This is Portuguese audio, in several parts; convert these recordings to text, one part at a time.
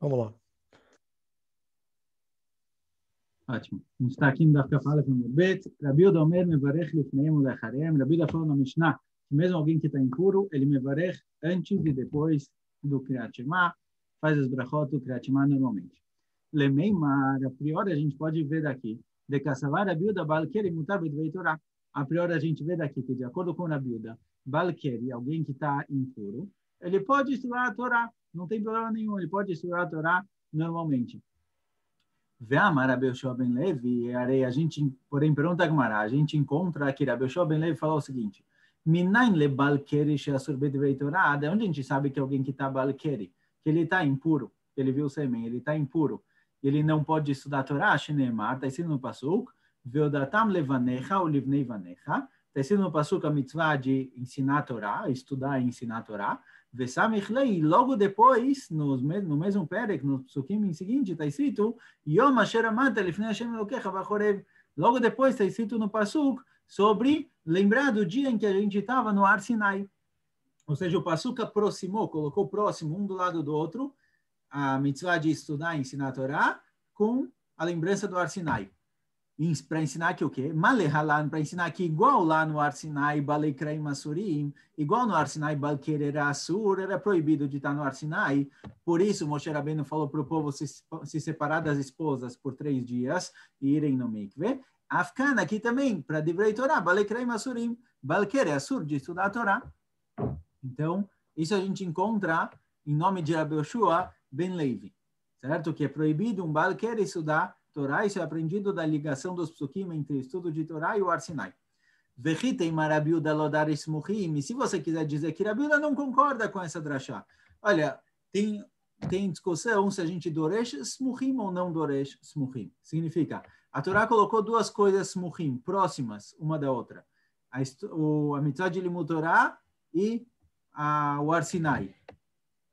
Vamos lá. Ótimo. A gente está aqui no Daf Kaf Aleph Amud Bet. Rabi Yehuda Omer mevarech lifneim ulecharem. Rabi Yehuda falou na Mishnah que mesmo alguém que está impuro, ele mevarech antes e depois do Kriyat Shema, faz as brachot do Kriyat Shema normalmente. Lemeimar, a priori a gente pode ver daqui, de Kassavar Rabi Yehuda Balkeri mutar b'dvei Torah. A priori a gente vê daqui que de acordo com Rabi Yehuda, Balkeri, alguém que está impuro, ele pode estudar a Torá, não tem problema nenhum, ele pode estudar a Torá normalmente. Ve'amar Rabi Yoshua ben Levi, a gente, porém, pergunta a Gemara, a gente encontra que Rabi Yoshua ben Levi falou o seguinte: Minain le balkeri she'asur b'dvei Torah. De onde a gente sabe que alguém que está balkeri, que ele está impuro, que ele viu o sêmen, ele está impuro, ele não pode estudar a Torá? Sheneemar, está escrito no pasuk, ve'odatam levanecha ou livnei vanecha. Está escrito no pasuk a mitzvah de ensinar a Torá, estudar e ensinar a Torá. E logo depois, no mesmo perek, no psukim seguinte, está escrito Yom Asher Amata Lifnei Hashem Elokecha Bachorev. Logo depois está escrito no pasuk sobre lembrar do dia em que a gente estava no Ar Sinai. Ou seja, o pasuk aproximou, colocou próximo um do lado do outro a mitzvah de estudar e ensinar a Torá com a lembrança do Ar Sinai. Para ensinar que o quê? Malehalan, para ensinar que igual lá no Ar Sinai, Balekreim Asurim, igual no Ar Sinai, Balker era Assur, era proibido de estar no Ar Sinai. Por isso, Moshe Rabbeinu falou para o povo se separar das esposas por 3 dias e irem no mikve. Afkan, aqui também, para Divrei Torah, Balekreim Asurim, Balker é Assur, de estudar a Torá. Então, isso a gente encontra em nome de Rabi Yoshua ben Levi, certo? Que é proibido um Balker estudar Torá, isso é aprendido da ligação dos psukim entre o estudo de Torá e o Ar Sinai. E se você quiser dizer que Rabi Yehuda não concorda com essa drachá, olha, tem discussão se a gente doresh smuchim ou não doresh smuchim. Significa, a Torá colocou 2 coisas smuchim, próximas uma da outra. A mitzvah de Limud Torá e o Ar Sinai.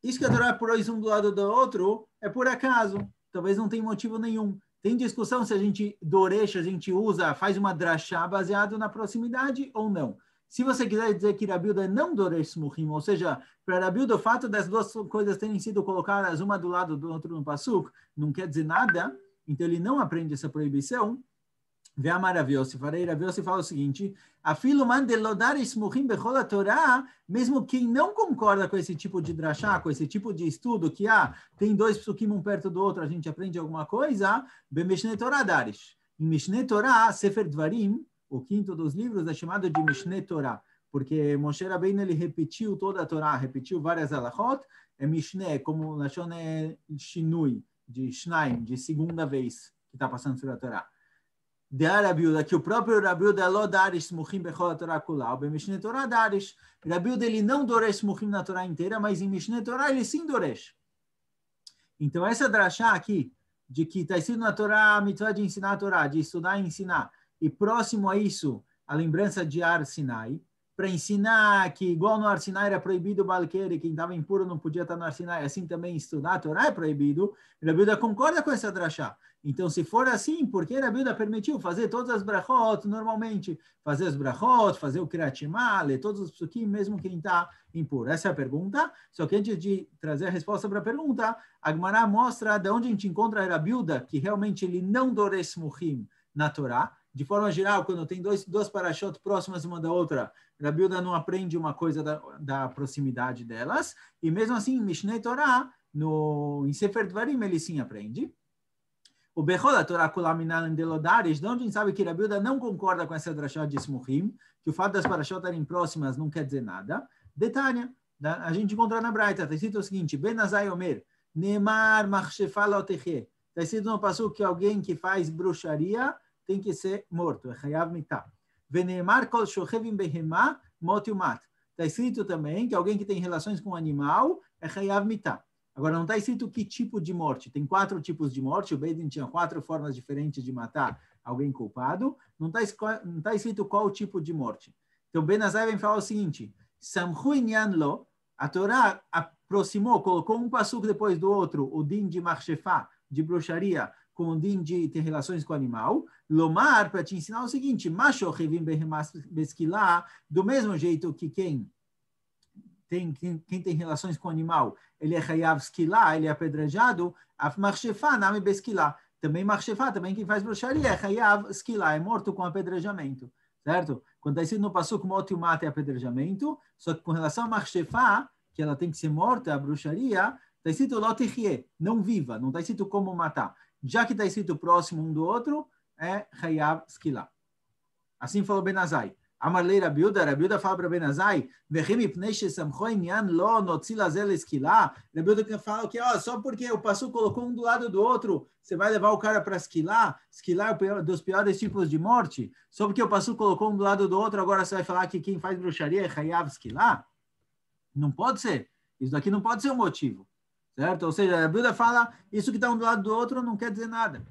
Isso que a Torá pôs um do lado do outro é por acaso, talvez não tenha motivo nenhum. Tem discussão se a gente dorecha, a gente usa, faz uma drachá baseado na proximidade ou não. Se você quiser dizer que Rabi Yehuda não doresh smuchim, ou seja, para Rabi Yehuda o fato das 2 coisas terem sido colocadas uma do lado do outro no pasuk, não quer dizer nada, então ele não aprende essa proibição. Vê a maravilhosa, Rabi Yossi fala o seguinte: afilo mandelodar smuchim bechol Torá, mesmo quem não concorda com esse tipo de drachá, com esse tipo de estudo, que tem 2 psukim um perto do outro, a gente aprende alguma coisa, b'Mishnei Torá darish. Em Mishnei Torá, Sefer Dvarim, o 5º dos livros, é chamado de Mishnei Torá, porque Moshe Rabbeinu ele repetiu toda a Torá, repetiu várias halachot, é Mishnei, como Lashon Shinui, de Shnaim, de segunda vez que está passando sobre a Torá. De Rabi Yehuda, que o próprio Rabi Yehuda lo darish smuchim bechol Torá kulau, be Mishnei Torá darish. Rabi Yehuda ele não doresh smuchim na Torá inteira, mas em Mishnei Torá ele sim doresh. Então essa drachá aqui, de que está escrito na Torá, a mitzvah de ensinar a Torá, de estudar e ensinar, e próximo a isso, a lembrança de Ar Sinai, para ensinar que igual no Ar Sinai era proibido o balqueiro e quem estava impuro não podia estar no Ar Sinai, assim também estudar a Torá é proibido, Rabi Yehuda concorda com essa drachá. Então, se for assim, por que Rabi Yehuda permitiu fazer todas as brachot normalmente? Fazer as brachot, fazer o Kriyat Shema, ler todos os psukim, mesmo quem está impuro? Essa é a pergunta. Só que antes de trazer a resposta para a pergunta, a Gemara mostra de onde a gente encontra Rabi Yehuda, que realmente ele não doresh smuchim na Torá. De forma geral, quando tem duas parashot próximas uma da outra, Rabi Yehuda não aprende uma coisa da proximidade delas. E mesmo assim, em Mishnei Torá, em Sefer Dvarim, ele sim aprende. O Bechol Torá Kulaminal Delodares, de onde a gente sabe que Rabi Yehuda não concorda com essa drachá de Smuchim, que o fato das parashot estarem próximas não quer dizer nada. Detalhe, a gente encontra na Braita, está escrito o seguinte: Ben Azai Omer, Neemar Machshefa Laoteche. Está escrito no passuco que alguém que faz bruxaria tem que ser morto, é Chayav Mitah. Veneemar Kol Shochevim Behemah Mot Yumat. Está escrito também que alguém que tem relações com um animal é Chayav Mitah. Agora, não está escrito que tipo de morte. Tem 4 tipos de morte. O Beidin tinha 4 formas diferentes de matar alguém culpado. Não está escrito qual tipo de morte. Então, Ben Azai vem falar o seguinte: Samchu Inyan Lo, a Torá aproximou, colocou um passuco depois do outro, o din de Machshefá, de bruxaria, com o din de ter relações com o animal. Lomar, para te ensinar o seguinte: Macho Revim Behemas Beskilá, do mesmo jeito que quem quem tem relações com o animal, ele é chayav skila, ele é apedrejado, af marchefa nami beskila. Também marchefa, também quem faz bruxaria, é chayav skila, é morto com apedrejamento, certo? Quando está escrito no passuco, mot e mata é apedrejamento, só que com relação a marchefa, que ela tem que ser morta, a bruxaria, está escrito lotichie, não viva, não está escrito como matar. Já que está escrito próximo um do outro, é chayav skila. Assim falou Benazai. Amarlei Rabiuda fala para Benazai, Rabiuda fala que só porque o passuco colocou um do lado do outro, você vai levar o cara para esquilar? Esquilar é dos piores tipos de morte. Só porque o passuco colocou um do lado do outro, agora você vai falar que quem faz bruxaria é chayav esquilar? Não pode ser. Isso daqui não pode ser um motivo. Certo? Ou seja, a Rabiuda fala, isso que está um do lado do outro não quer dizer nada.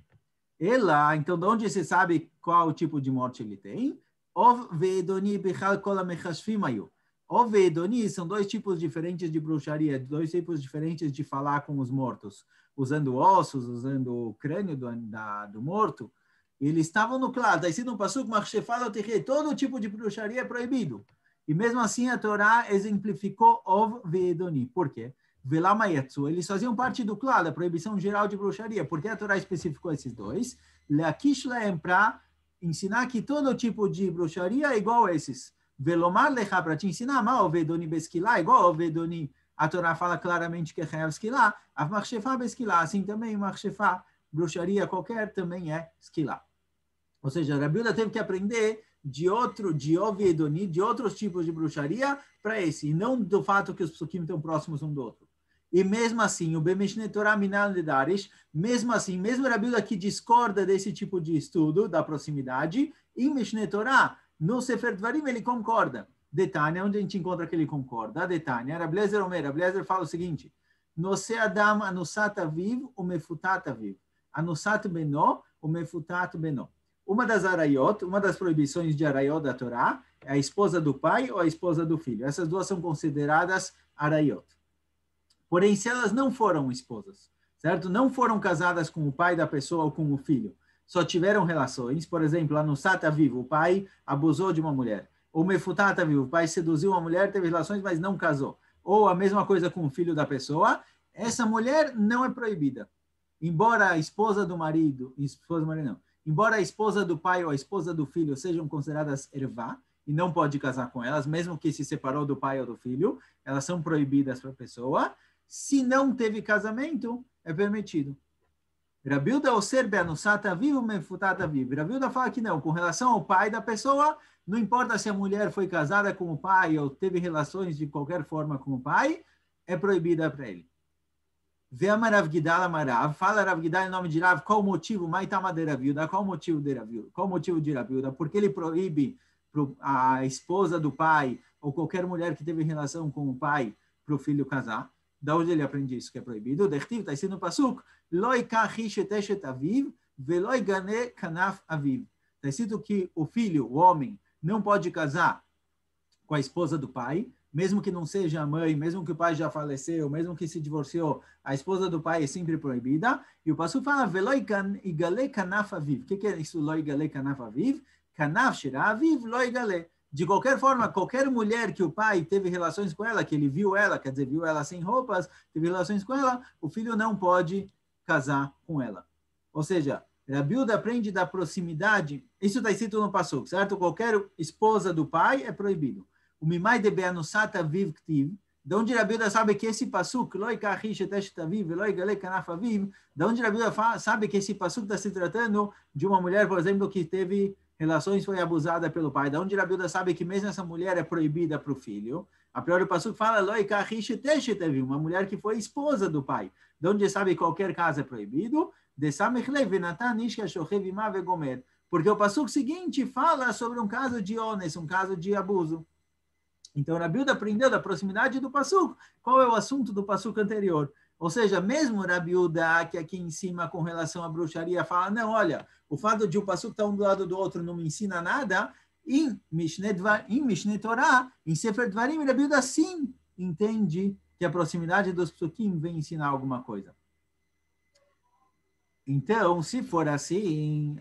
Ela, então, de onde você sabe qual tipo de morte ele tem? Ov ve'edoni bechal kol hamechashvim ayu. Ov ve'edoni são dois tipos diferentes de bruxaria, dois tipos diferentes de falar com os mortos, usando ossos, usando o crânio do morto. Eles estavam no claro, daí se não passou com todo tipo de bruxaria é proibido. E mesmo assim a Torá exemplificou ov ve'edoni. Por quê? Velamayetsu, eles faziam parte do claro, da proibição geral de bruxaria. Por que a Torá especificou esses dois? Leakish lehem, para ensinar que todo tipo de bruxaria é igual a esses. Velomar lecha, para te ensinar, mal vedoni beskilá, igual ao vedoni, a Torá fala claramente que é chayav skilá, a marchefá beskilá, assim também marchefá, bruxaria qualquer, também é skilá. Ou seja, a Rabiuda teve que aprender de ovedoni, de outros tipos de bruxaria para esse, e não do fato que os psukim estão próximos um do outro. E mesmo assim, o Bemishne Torah Minal Ledarish, mesmo assim, mesmo Rabiuda que discorda desse tipo de estudo, da proximidade, em Mishne Torah, no Sefer Dvarim, ele concorda. Detânia, onde a gente encontra que ele concorda? Detânia, Rablezer Omer, Rablezer fala o seguinte, Nose Adam anusat aviv, o mefutat aviv. Anusat beno, o mefutat beno. Uma das arayot, uma das proibições de arayot da Torá, é a esposa do pai ou a esposa do filho. Essas duas são consideradas arayot. Porém, se elas não foram esposas, certo? Não foram casadas com o pai da pessoa ou com o filho, só tiveram relações, por exemplo, lá no Sata Vivo, o pai abusou de uma mulher. Ou Mefutata Vivo, o pai seduziu uma mulher, teve relações, mas não casou. Ou a mesma coisa com o filho da pessoa, essa mulher não é proibida. Embora a esposa do marido não, embora a esposa do pai ou a esposa do filho sejam consideradas ervá, e não pode casar com elas, mesmo que se separou do pai ou do filho, elas são proibidas para a pessoa. Se não teve casamento, é permitido. Rabiuda oser be'anusata vivo mefutata vivo. Rabiuda fala que não, com relação ao pai da pessoa, não importa se a mulher foi casada com o pai ou teve relações de qualquer forma com o pai, é proibida para ele. Ve'amar Rav Gidal amarav, fala Rav Gidal em nome de Rav, qual o motivo? Maitama de Rabiuda, qual o motivo de Rabiuda? Qual o motivo de Rabiuda? Porque ele proíbe a esposa do pai ou qualquer mulher que teve relação com o pai para o filho casar. Da onde ele aprende isso que é proibido? Dertiv, está escrito no pasuk, loi kachish eteshet aviv, veloi gane kanaf aviv. Está escrito que o filho, o homem, não pode casar com a esposa do pai, mesmo que não seja a mãe, mesmo que o pai já faleceu, mesmo que se divorciou, a esposa do pai é sempre proibida. E o pasuk fala, veloi gale kanaf aviv. O que é isso, loi gale kanaf aviv? Kanaf shira aviv, loi gale. De qualquer forma, qualquer mulher que o pai teve relações com ela, que ele viu ela, quer dizer, viu ela sem roupas, teve relações com ela, o filho não pode casar com ela. Ou seja, Rabiuda aprende da proximidade, isso está escrito no pasuk, certo? Qualquer esposa do pai é proibido. O mimai de beanusata viv ktiv, de onde Rabiuda sabe que esse pasuk, loi kachish eteshet aviv, loi gale kanaf aviv, de onde Rabiuda sabe que esse pasuk está se tratando de uma mulher, por exemplo, que teve relações, foi abusada pelo pai. Da onde Rabiuda sabe que mesmo essa mulher é proibida para o filho. A priori pasuk fala, loi kachish eteshet aviv, uma mulher que foi esposa do pai. De onde sabe que qualquer caso é proibido. De samichlei venatan ishka shochev ima vegomer. Porque o pasuk seguinte fala sobre um caso de ones, um caso de abuso. Então, Rabiuda aprendeu da proximidade do pasuk. Qual é o assunto do pasuk anterior? Ou seja, mesmo Rabiuda, que aqui em cima, com relação à bruxaria, fala, não, olha, o fato de o pasuk estar um do lado do outro não me ensina nada, em Mishneh Torah, em Sefer Dvarim, Rabiuda sim entende que a proximidade dos psukim vem ensinar alguma coisa. Então, se for assim,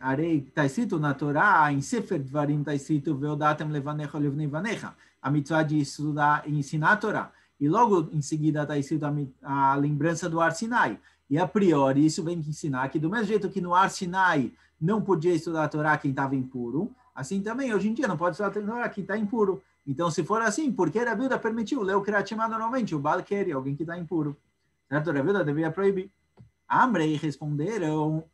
está escrito na Torá, em Sefer Dvarim está escrito, Veodatem levanecha levnei vanecha, a mitzvah de estudar e ensinar a Torá. e logo em seguida está escrito a lembrança do Har Sinai. E a priori, isso vem ensinar que do mesmo jeito que no Har Sinai não podia estudar a Torá quem estava impuro, assim também, hoje em dia, não pode estudar a Torá quem está impuro. Então, se for assim, por que Rabi Uda permitiu ler o Kriyat Shema normalmente? O Baal Keri, alguém que está impuro. Certo? Rabi Uda devia proibir. Amrei responderam,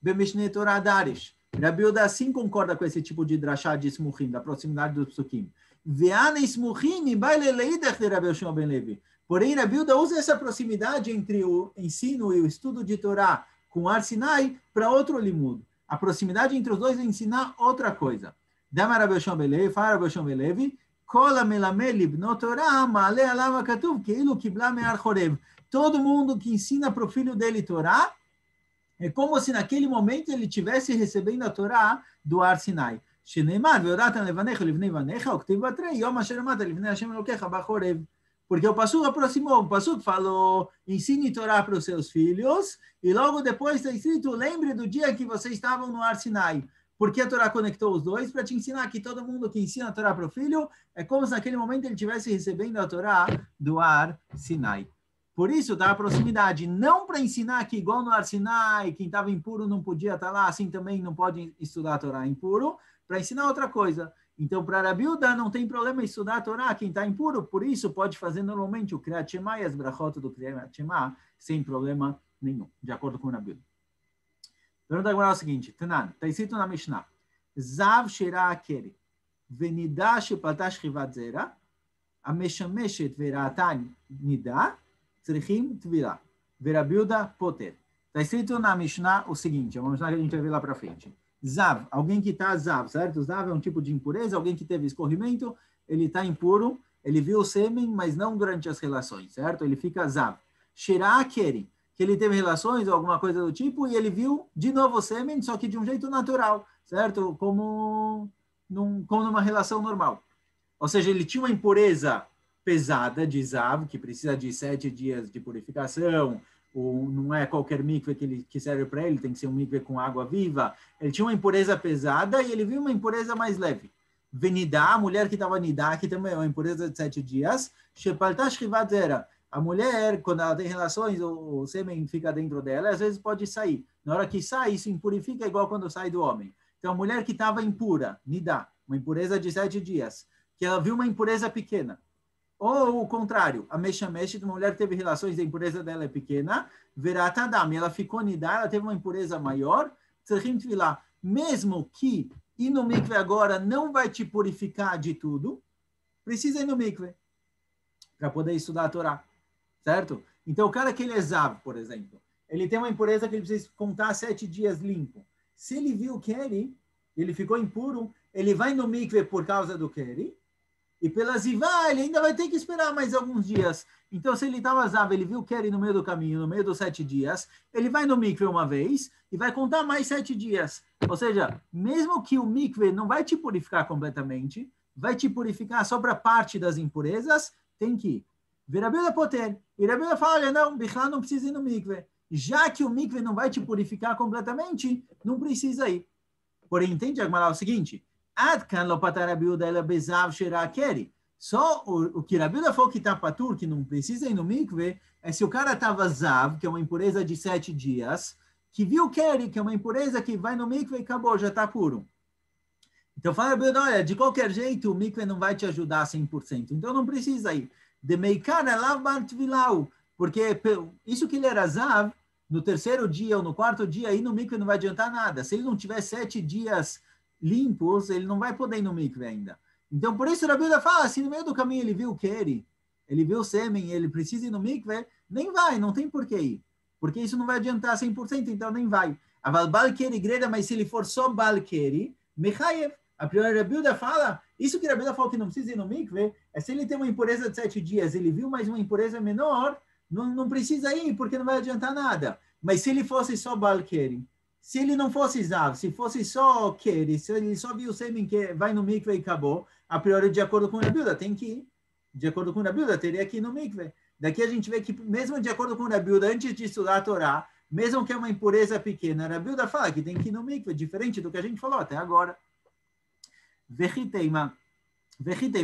Bemishne Torah Darish. Rabi Uda sim concorda com esse tipo de drachá de Smuchim, da proximidade dos Psukim. Ve'ane Smuchim, baile leidach de Rabi Yoshua ben Levi. Porém, Rabi Uda usa essa proximidade entre o ensino e o estudo de Torá com Har Sinai para outro limud. A proximidade entre os dois é ensinar outra coisa. Dama Rabi Yoshua ben Levi, fala Rabi Yoshua ben Levi, Kol המלמד לבנות תורה, מעלה עליו הכתוב, כאילו קיבלה מהר חורב. Todo mundo que ensina para o filho dele Torá, é como se naquele momento ele estivesse recebendo a Torá do Har Sinai. שנאמר, והודעת לבניך לבני בניך, וכתיב בתרי, יום אשר אמרת לבני השם אלוקיך בחורב. Porque o Passuco aproximou, o Passuco falou, ensine Torá para os seus filhos, e logo depois está escrito, lembre do dia que vocês estavam no Har Sinai. Porque a Torá conectou os dois? Para te ensinar que todo mundo que ensina a Torá para o filho, é como se naquele momento ele estivesse recebendo a Torá do Har Sinai. Por isso, dá a proximidade, não para ensinar que igual no Har Sinai, quem estava impuro não podia estar lá, assim também não pode estudar a Torá impuro, para ensinar outra coisa. Então, para Rabi Uda, não tem problema estudar a Torá quem está impuro, por isso pode fazer normalmente o Kriyat Shema e as brachot do Kriyat Shema sem problema nenhum, de acordo com Rabi Uda. Pergunta agora é o seguinte, Tanan, está escrito na Mishnah, Zav Shera Akeri, Venida Shepalta Shchivat Zera, Ameshameshet Verata Nida, Tzrichim Tvila, Verabi Uda Poter. Está escrito na Mishnah o seguinte, é uma Mishnah que a gente vai ver lá para frente. Zav, alguém que está Zav, certo? Zav é um tipo de impureza, alguém que teve escorrimento, ele está impuro, ele viu o sêmen, mas não durante as relações, certo? Ele fica Zav. Shera Akeri, que ele teve relações ou alguma coisa do tipo, e ele viu de novo o sêmen, só que de um jeito natural, certo? Como numa relação normal. Ou seja, ele tinha uma impureza pesada de Zav, que precisa de 7 dias de purificação, ou não é qualquer mikve que serve para ele, tem que ser um mikve com água viva. Ele tinha uma impureza pesada e ele viu uma impureza mais leve. Venidá, a mulher que estava nidá, que também é uma impureza de 7 dias. Shepalta shchivat zera. A mulher, quando ela tem relações, o sêmen fica dentro dela, às vezes pode sair. Na hora que sai, isso impurifica igual quando sai do homem. Então, a mulher que estava impura, nidá, uma impureza de 7 dias, que ela viu uma impureza pequena. Ou o contrário, a Meshameshet, uma mulher que teve relações, a impureza dela é pequena, Veratadam, ela ficou nidá, ela teve uma impureza maior, Tzrichim Tvilah, mesmo que ir no mikve agora não vai te purificar de tudo, precisa ir no mikve para poder estudar a Torá, certo? Então, o cara que ele é Zav, por exemplo, ele tem uma impureza que ele precisa contar 7 dias limpo. Se ele viu o Keri, ele ficou impuro, ele vai no mikve por causa do Keri, e pela Zivá, ele ainda vai ter que esperar mais alguns dias. Então, se ele estava Zav, ele viu o Keri no meio do caminho, no meio dos 7 dias, ele vai no mikve uma vez e vai contar mais 7 dias. Ou seja, mesmo que o mikve não vai te purificar completamente, vai te purificar só para parte das impurezas, tem que ir. Verabi Uda Poter. E Rabi Uda fala, olha, não, Bichla não precisa ir no mikve. Já que o mikve não vai te purificar completamente, não precisa ir. Porém, entende, Agmará, o seguinte, só o que Rabi Uda falou que está patur, que não precisa ir no mikve, é se o cara estava Zav, que é uma impureza de 7 dias, que viu Keri, que é uma impureza que vai no mikve e acabou, já está puro. Então fala, Rabi Uda, olha, de qualquer jeito o mikve não vai te ajudar 100%, então não precisa ir. De meikar elav bar tvilau, porque isso que ele era Zav, no 3º dia ou no 4º dia, aí no mikve não vai adiantar nada. Se ele não tiver 7 dias limpos, ele não vai poder ir no mikve ainda. Então, por isso, Rabi Uda fala, se no meio do caminho ele viu o Keri, ele viu o sêmen, ele precisa ir no mikve, nem vai, não tem por que ir. Porque isso não vai adiantar 100%, então nem vai. Aval bal Keri greda, mas se ele for só bal Keri, mechayev. A primeira Rabi Uda fala, isso que Rabi Uda falou que não precisa ir no mikve, é se ele tem uma impureza de 7 dias, ele viu mais uma impureza menor, não precisa ir, porque não vai adiantar nada. Mas se ele fosse só bal Keri, se ele não fosse Zav, se fosse só Keri, se ele só viu o sêmen que vai no mikve e acabou, a priori, de acordo com Rabi Uda, tem que ir. De acordo com Rabi Uda, teria que ir no mikve. Daqui a gente vê que, mesmo de acordo com Rabi Uda, antes de estudar a Torá, mesmo que é uma impureza pequena, Rabi Uda fala que tem que ir no mikve, diferente do que a gente falou até agora. Vechiteima.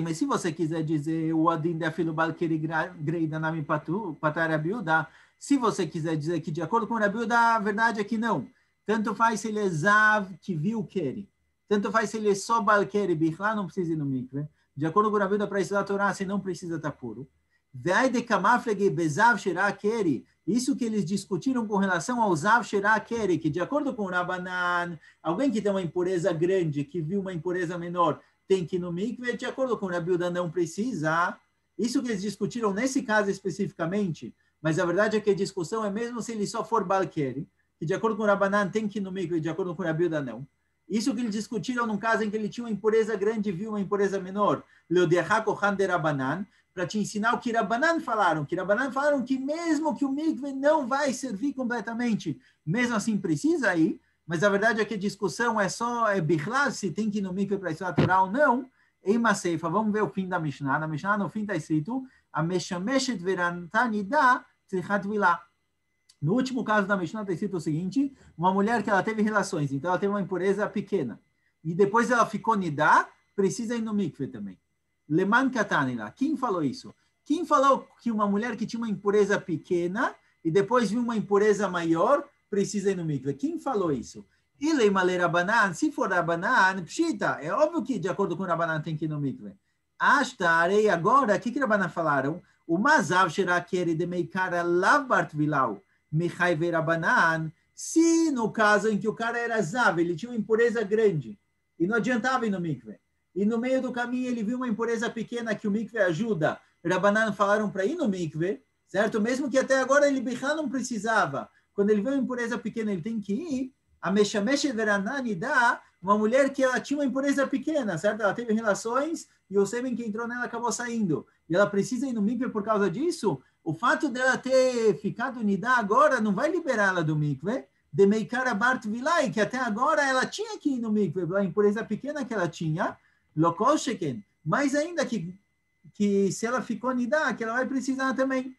Mas se você quiser dizer o Adin de Afilo Balkeri Greida Nami Patar Rabiuda, se você quiser dizer que de acordo com Rabiuda, a verdade é que não. Tanto faz se ele é Zav que viu Keri. Tanto faz se ele é só Balkeri, Bichla, não precisa ir no mikve. De acordo com Rabiuda, para estudar a Torá, você não precisa estar puro. Vai de Kamaflege Bezav Shera Keri. Isso que eles discutiram com relação ao Zav Shera Keri, que de acordo com o Rabanan, alguém que tem uma impureza grande, que viu uma impureza menor, tem que ir no mikve, de acordo com o Rabi Uda, não precisa. Isso que eles discutiram nesse caso especificamente, mas a verdade é que a discussão é mesmo se ele só for Balkeri, que de acordo com o Rabanan tem que ir no mikve, de acordo com o Rabi Uda, não. Isso que eles discutiram num caso em que ele tinha uma impureza grande e viu uma impureza menor, para te ensinar o que Rabanan falaram. Que Rabanan falaram que mesmo que o mikve não vai servir completamente, mesmo assim precisa ir. Mas a verdade é que a discussão é Bichlal, se tem que ir no mikve para estudar a Torá ou não. Em Maseifa, vamos ver o fim da Mishnah. Na Mishnah, no fim está escrito, a Meshameshet Verantanida Trichat Vilá. No último caso da Mishnah está escrito o seguinte, uma mulher que ela teve relações, então ela teve uma impureza pequena. E depois ela ficou nidá, precisa ir no mikve também. Leman Katanila. Quem falou isso? Quem falou que uma mulher que tinha uma impureza pequena e depois viu uma impureza maior, precisa ir no mikve? Quem falou isso? E leimale Rabanan, se for Rabanan, pshita, é óbvio que de acordo com o Rabanan tem que ir no mikve. Ashtarei agora, o que Rabanan falaram? O mazav sherakeri de meikara lavbart vilau, mechai Rabanan, se no caso em que o cara era zav, ele tinha uma impureza grande e não adiantava ir no mikve, e no meio do caminho ele viu uma impureza pequena que o mikve ajuda, Rabanan falaram para ir no mikve, certo? Mesmo que até agora ele não precisava. Quando ele vê uma impureza pequena, ele tem que ir. A Meshameshet Veranani dá uma mulher que ela tinha uma impureza pequena, certo? Ela teve relações e o sêmen que entrou nela acabou saindo. E ela precisa ir no mikve por causa disso. O fato dela ter ficado nidá agora não vai liberá-la do mikve. De Meikara Bart Vilai, que até agora ela tinha que ir no mikve, pela impureza pequena que ela tinha. Lokol Sheken. Mais ainda que se ela ficou nidá, que ela vai precisar também.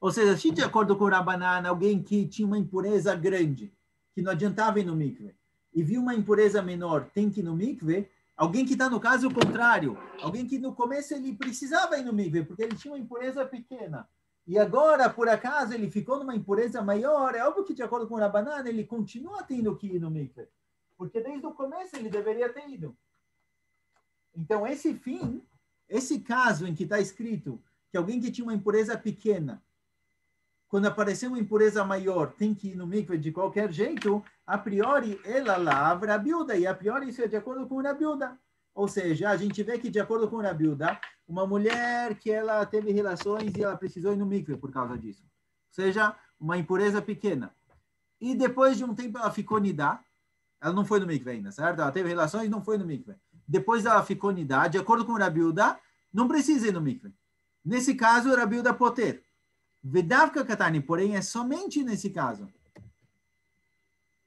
Ou seja, se de acordo com o Rabanan, alguém que tinha uma impureza grande, que não adiantava ir no mikve, e viu uma impureza menor, tem que ir no mikve, alguém que está no caso contrário, alguém que no começo ele precisava ir no mikve, porque ele tinha uma impureza pequena, e agora, por acaso, ele ficou numa impureza maior, é óbvio que de acordo com o Rabanan, ele continua tendo que ir no mikve, porque desde o começo ele deveria ter ido. Então, esse caso em que está escrito que alguém que tinha uma impureza pequena, quando aparecer uma impureza maior, tem que ir no mikve de qualquer jeito, a priori, ela lavra a biuda, e a priori isso é de acordo com a biuda. Ou seja, a gente vê que de acordo com a biuda, uma mulher que ela teve relações e ela precisou ir no mikve por causa disso. Ou seja, uma impureza pequena. E depois de um tempo ela ficou nidá, ela não foi no mikve ainda, certo? Ela teve relações e não foi no mikve. Depois ela ficou nidá, de acordo com a biuda, não precisa ir no mikve. Nesse caso, a biuda poter. Vedavka Katani, porém, é somente nesse caso.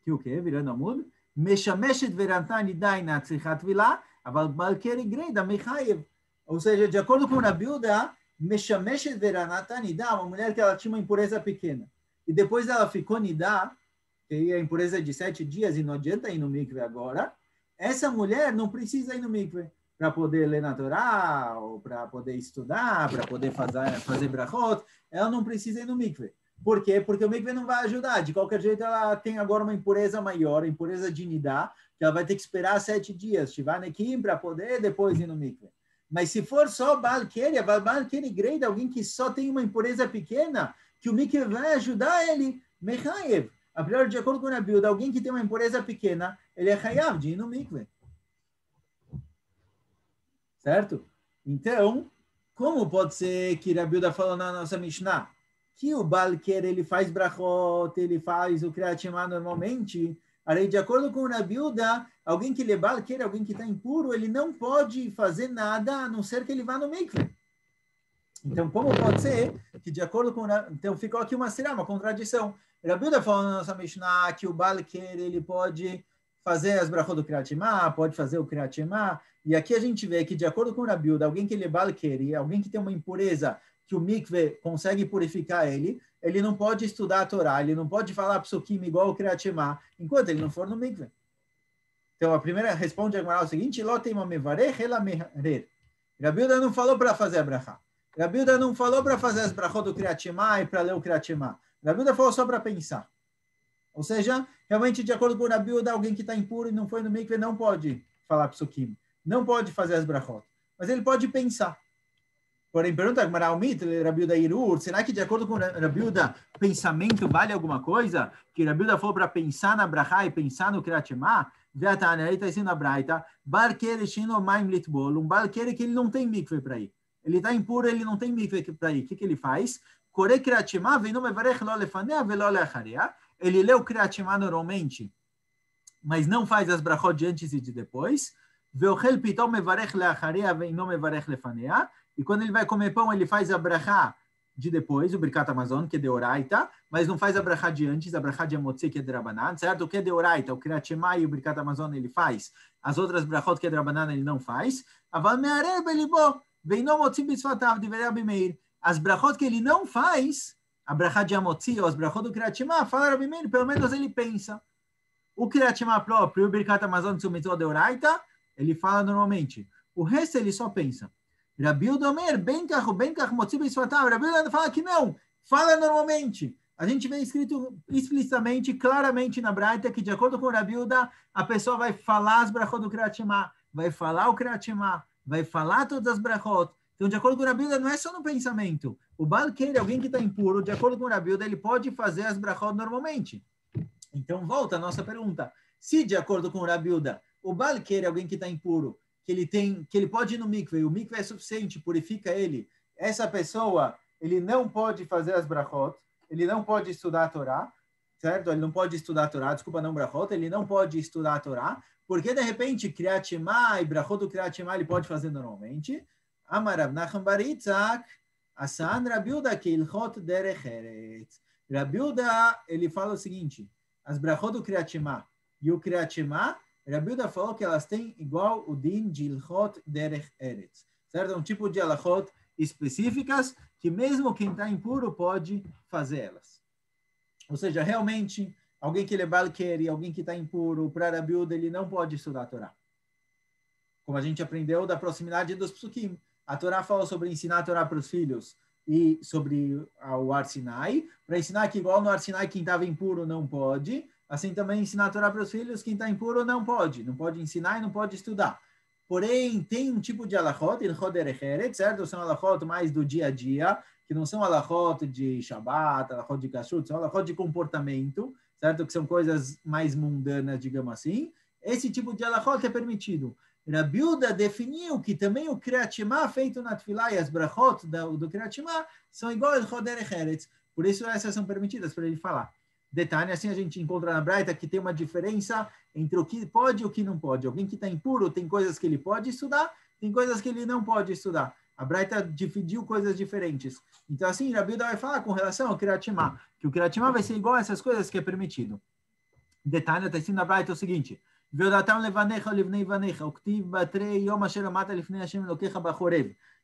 Que o quê? Virando a mudo. Meshameshet verantani daina tzichat vilá, aval balkeri greida mechayev. Ou seja, de acordo com a Rabiuda, Meshameshet verantani dá, uma mulher que ela tinha uma impureza pequena. E depois ela ficou nidá, que é a impureza de 7 dias e não adianta ir no mikve agora. Essa mulher não precisa ir no mikve para poder ler na Torá, ou para poder estudar, para poder fazer brachot, ela não precisa ir no mikve. Por quê? Porque o mikve não vai ajudar. De qualquer jeito, ela tem agora uma impureza maior, a impureza de nidá, que ela vai ter que esperar 7 dias, Shivanekim, para poder depois ir no mikve. Mas se for só Balkeri Greida, alguém que só tem uma impureza pequena, que o mikve vai ajudar ele, Mechayev. A priori, de acordo com a Bíblia, alguém que tem uma impureza pequena, ele é chayav de ir no mikve. Certo? Então, como pode ser que a Bíblia falou na nossa Mishnah que o Balker ele faz brachot, ele faz o Kriyat Shema normalmente, aí de acordo com a Bíblia, alguém que é Balker, alguém que está impuro, ele não pode fazer nada a não ser que ele vá no mikve. Então, como pode ser que de acordo com... Então, ficou aqui uma contradição. A Bíblia falou na nossa Mishnah que o Balker ele pode fazer as brachot do Kriyat Shema, pode fazer o Kriyat Shema, e aqui a gente vê que, de acordo com a Bíblia, alguém que ele é Balker, alguém que tem uma impureza, que o mikve consegue purificar ele não pode estudar a Torá, ele não pode falar psukim igual o Kriyat Shema, enquanto ele não for no mikve. Então, a primeira responde a Gemara o seguinte, Rabi Uda não falou para fazer a brachá. Rabi Uda não falou para fazer as brachot do Kriyat Shema e para ler o Kriyat Shema. Rabi Uda falou só para pensar. Ou seja, realmente, de acordo com o Rabi Uda, alguém que está impuro e não foi no mikve não pode falar psukim, não pode fazer as brachot, mas ele pode pensar. Porém, pergunta a Gemara, Rabi Uda Irur, será que de acordo com o Rabi Uda, pensamento vale alguma coisa? Que Rabi Uda falou para pensar na brachá e pensar no Kriyat Shema? Ele está dizendo na Braita, um barqueiro que ele não tem mikve para ir. Ele está impuro, ele não tem mikve para ir. O que ele faz? Ele lê o Kriyat Shema normalmente, mas não faz as brachot de antes e de depois. E quando ele vai comer pão, ele faz a brachá de depois, o Birkat Hamazon, que é de Oraita, mas não faz a brachá de antes, a brachá de Amotzi, que é de Rabanan, certo? O que é de Oraita, o Kriyat Shema e o Birkat Hamazon ele faz, as outras brachot que é de Rabanan ele não faz. As brachot que ele não faz, a brachá de Amotzi ou as brachot do Kriyat Shema, fala Rabi Meir, pelo menos ele pensa. O Kriyat Shema próprio, o Birkat Hamazon, que é de Oraita, ele fala normalmente. O resto ele só pensa. Rabi Uda Omer, benkach motzi b'sfatav. Rabi Uda fala que não, fala normalmente. A gente vê escrito explicitamente, claramente na Braita, que de acordo com o Rabi Uda, a pessoa vai falar as brachot do Kriyat Shema, vai falar o Kriyat Shema, vai falar todas as brachot. Então, de acordo com o Rabi Uda, não é só no pensamento. O balqueiro, alguém que está impuro, de acordo com o Rabi Uda, ele pode fazer as brachot normalmente. Então, volta a nossa pergunta. Se, de acordo com o Rabi Uda, o balqueiro, alguém que está impuro, que ele pode ir no mikve, o mikve é suficiente, purifica ele, essa pessoa, ele não pode fazer as brachot, ele não pode estudar a Torá, certo? Ele não pode estudar a Torá, desculpa, não brachot, ele não pode estudar a Torá, porque de repente, Kriyat Shema e brachot do Kriyat Shema ele pode fazer normalmente. Amar Rav Nachman bar Yitzhak, Asan Rabi Uda keilchot derech eretz. Rabi Uda, ele fala o seguinte, as brachot do Kriyat Shema e o Kriyat Shema, Rabi Uda falou que elas têm igual o din de ilchot derech eretz, certo? É um tipo de alachot específicas que mesmo quem está impuro pode fazer elas. Ou seja, realmente, alguém que é balquer e alguém que está impuro, para Rabi Uda, ele não pode estudar a Torá. Como a gente aprendeu da proximidade dos psukim. A Torá fala sobre ensinar a Torá para os filhos e sobre o Har Sinai, para ensinar que igual no Har Sinai quem estava impuro não pode, assim também ensinar a Torá para os filhos, quem está impuro não pode ensinar e não pode estudar. Porém, tem um tipo de alachot, ilchot derech eretz, certo? São alachot mais do dia a dia, que não são alachot de Shabbat, alachot de kashrut, são alachot de comportamento, certo? Que são coisas mais mundanas, digamos assim. Esse tipo de alachot é permitido. Rabi Uda definiu que também o Kriyat Shema feito na Tfilah e as brachot do Kriyat Shema são igual ao ilchot derech eretz. Por isso essas são permitidas para ele falar. Detalhe, assim a gente encontra na Braita que tem uma diferença entre o que pode e o que não pode. Alguém que está impuro tem coisas que ele pode estudar, tem coisas que ele não pode estudar. A Braita dividiu coisas diferentes. Então assim, Rabi Uda vai falar com relação ao Kriyat Shema, que o Kriyat Shema vai ser igual a essas coisas que é permitido. Detalhe, está escrito na Braita o seguinte,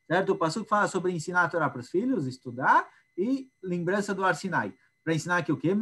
certo? O passuco fala sobre ensinar a Torá para os filhos, estudar e lembrança do Har Sinai. Para ensinar que o quê?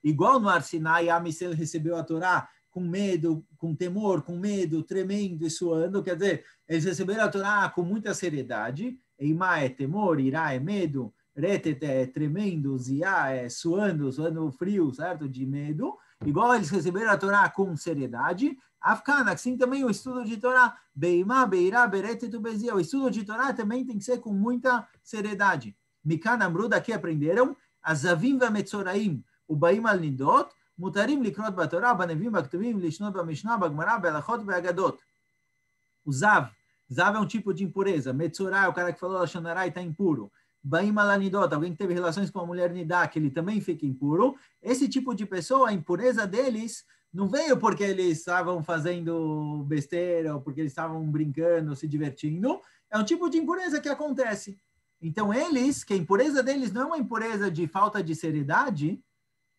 Igual no Har Sinai, a Amisel recebeu a Torá com medo, com temor, com medo, tremendo e suando. Quer dizer, eles receberam a Torá com muita seriedade. Eimá é temor, irá é medo, retet é tremendo, ziá é suando frio, certo? De medo. Igual eles receberam a Torá com seriedade. Afkan, assim também o estudo de Torá, beimá, beirá, beretet ubezia. O estudo de Torá também tem que ser com muita seriedade. Mikan Amru, daqui aprenderam, Azavim vametzoraim, ubaim al nidot, mutarim likrot batorá, banevim baktuvim, lishnot bamishnah, bagmará, belachot beagadot. O Zav é um tipo de impureza. Metzorá é o cara que falou Lashonará e está impuro. Baim al nidot, alguém que teve relações com a mulher nidá, que ele também fica impuro. Esse tipo de pessoa, a impureza deles não veio porque eles estavam fazendo besteira ou porque eles estavam brincando, se divertindo. É um tipo de impureza que acontece. Então, eles, que a impureza deles não é uma impureza de falta de seriedade,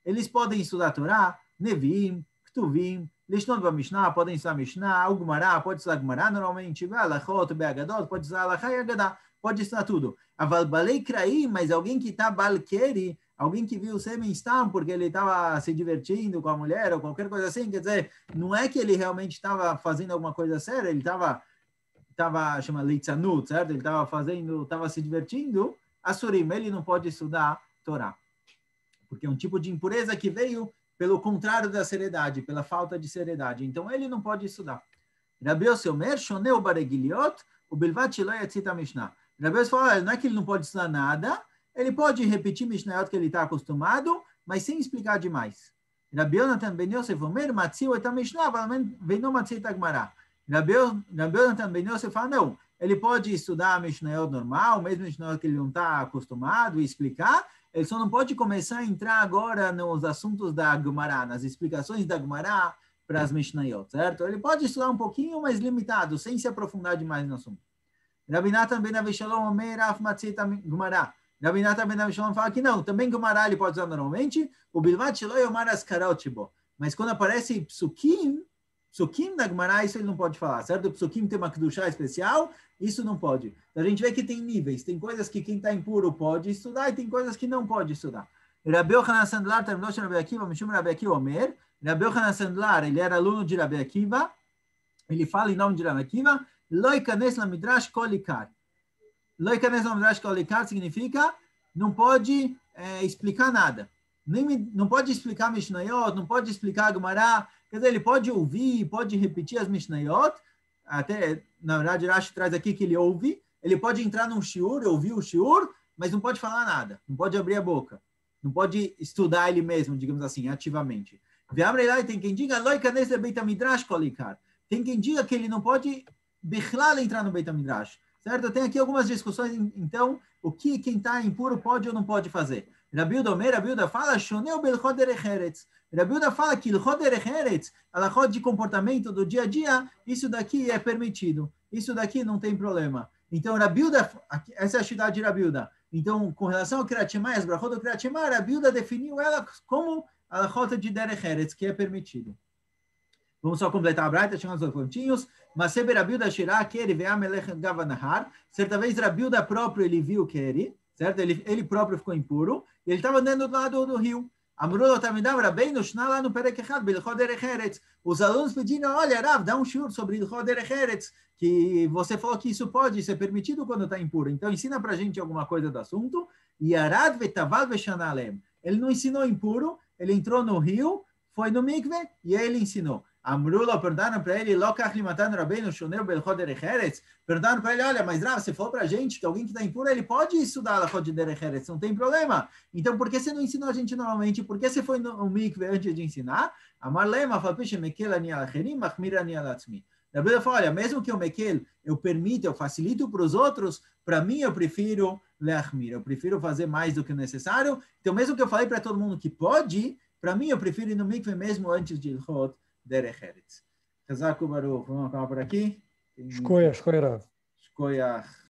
eles podem estudar Torá, Nevim, Ktuvim, Lishnot Bamishnah, podem estudar Mishnah, Ugmará, pode estudar Gmará normalmente, Alachot, Beagadot, pode estudar Alachá e Agadá, pode estudar tudo. Aval Balei Kraim, mas alguém que está balqueri, alguém que viu o sêmen stam porque ele estava se divertindo com a mulher ou qualquer coisa assim, quer dizer, não é que ele realmente estava fazendo alguma coisa séria, ele estava chama litzanut, certo? Ele estava se divertindo, Asurim, ele não pode estudar Torá, porque é um tipo de impureza que veio pelo contrário da seriedade, pela falta de seriedade. Então, ele não pode estudar. Rabi Yossi Omer, Shoneu Baregiliot, o Bilvat Shelo Yatzit HaMishnah. Rabi Yossi fala, não é que ele não pode estudar nada, ele pode repetir Mishnayot que ele está acostumado, mas sem explicar demais. Rabi Yonatan Ben Yosef Omer, Matziu et HaMishnah, Veino Matziu et HaGmará. Rabi Yonatan Ben Yosef fala, não, ele pode estudar a Mishnayot normal, mesmo Mishnayot que ele não está acostumado, e explicar, ele só não pode começar a entrar agora nos assuntos da Gemara, nas explicações da Gemara para as Mishnayot, certo? Ele pode estudar um pouquinho, mas limitado, sem se aprofundar demais no assunto. Rabi Natan ben Avishalom Omer af matzit Gemara. Rabi Natan ben Avishalom fala que não, também Gemara ele pode usar normalmente, o Bilvat Shelo Yomar Askarot Bo. Mas quando aparece Psukim da Gemara, isso ele não pode falar, certo? O Psukim tem uma Kedushá especial, isso não pode. Então, a gente vê que tem níveis, tem coisas que quem está impuro pode estudar e tem coisas que não pode estudar. Rabi Yochanan Sandlar, terminou de Rabi Akiva, Mishum Rabi Akiva Omer. Rabi Yochanan Sandlar, ele era aluno de Rabi Akiva, ele fala em nome de Rabi Akiva, Lo ikanes la midrash kol ikar. Lo ikanes la midrash kol ikar significa não pode explicar nada. Não pode explicar Mishnayot, não pode explicar Gemara. Quer dizer, ele pode ouvir, pode repetir as Mishnayot, até, na verdade, Rashi traz aqui que ele ouve, ele pode entrar num shiur, ouvir o shiur, mas não pode falar nada, não pode abrir a boca, não pode estudar ele mesmo, digamos assim, ativamente. Tem quem diga, tem quem diga que ele não pode entrar no Beit HaMidrash, certo? Tem aqui algumas discussões, então, o que quem está impuro pode ou não pode fazer. Rabi Uda fala, Shoneu Belchot Derech Eretz. Rabi Uda fala que Ilchot Derech Eretz, alachot de comportamento do dia a dia, isso daqui é permitido. Isso daqui não tem problema. Então, Rabi Uda, essa é a cidade de Rabi Uda. Então, com relação ao Kriyat Shema, as brachot do Kriyat Shema, Rabi Uda definiu ela como alachot de Derech Eretz, que é permitido. Vamos só completar a braita, chegando aos pontinhos. Mas se Rabi Uda shirah keri ve'amelech gavanahar, certa vez Rabi Uda próprio ele viu keri, certo? Ele próprio ficou impuro, e ele estava andando do lado do rio. Os alunos pediram, olha, Rav, dá um shiur sobre Ilchot Derech Eretz, que você falou que isso pode ser permitido quando está impuro. Então, ensina para a gente alguma coisa do assunto. E Arad vetaval veshanalem. Ele não ensinou impuro, ele entrou no rio, foi no mikve, e aí ele ensinou. Amrulo, perguntaram para ele, perguntaram para ele, olha, mas Rav, você falou para a gente que alguém que está impuro, ele pode estudar a de Derech Eretz, não tem problema. Então, por que você não ensinou a gente normalmente? Por que você foi no mikve antes de ensinar? Amarlema, falpiche, mekel ani alacherim, machmir ani alatzmi. A Bíblia fala, olha, mesmo que eu mekel, eu permito, eu facilito para os outros, para mim eu prefiro leachmir, eu prefiro fazer mais do que o necessário. Então, mesmo que eu falei para todo mundo que pode, para mim eu prefiro ir no mikve mesmo antes de Ilchot Derech Eretz. Chazak u'baruch. Vamos acabar por aqui. Shkoyach, Rav. Shkoyach.